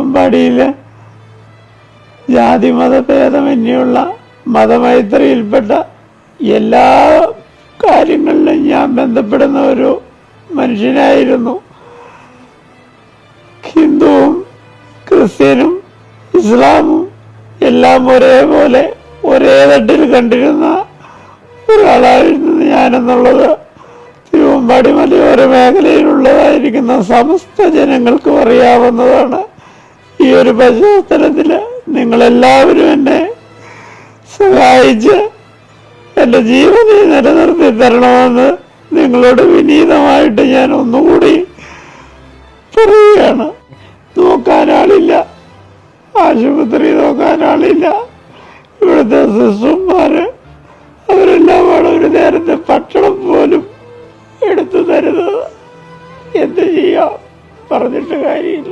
തിരുവമ്പാടിയിലെ ജാതി മതഭേദമന്യുള്ള മതമൈത്രിയിൽപ്പെട്ട എല്ലാ കാര്യങ്ങളിലും ഞാൻ ബന്ധപ്പെടുന്ന ഒരു മനുഷ്യനായിരുന്നു. ഹിന്ദുവും ക്രിസ്ത്യനും ഇസ്ലാമും എല്ലാം ഒരേപോലെ ഒരേ തട്ടിൽ കണ്ടിരുന്ന ഒരാളായിരുന്നു ഞാനെന്നുള്ളത് തിരുവമ്പാടി മലയോര മേഖലയിലുള്ളതായിരിക്കുന്ന സമസ്ത ജനങ്ങൾക്കും അറിയാവുന്നതാണ്. ഈ ഒരു പശ്ചാത്തലത്തിൽ നിങ്ങളെല്ലാവരും എന്നെ സഹായിച്ച് എൻ്റെ ജീവനെ നിലനിർത്തി തരണമെന്ന് നിങ്ങളോട് വിനീതമായിട്ട് ഞാൻ ഒന്നുകൂടി പറയുകയാണ്. നോക്കാനാളില്ല, ആശുപത്രി നോക്കാനാളില്ല. ഇവിടുത്തെ സിസ്റ്റർമാര് അവരെല്ലാം ഒരു നേരത്തെ ഭക്ഷണം പോലും എടുത്തു തരുന്നത് എന്ത് ചെയ്യാം, പറഞ്ഞിട്ട് കാര്യമില്ല.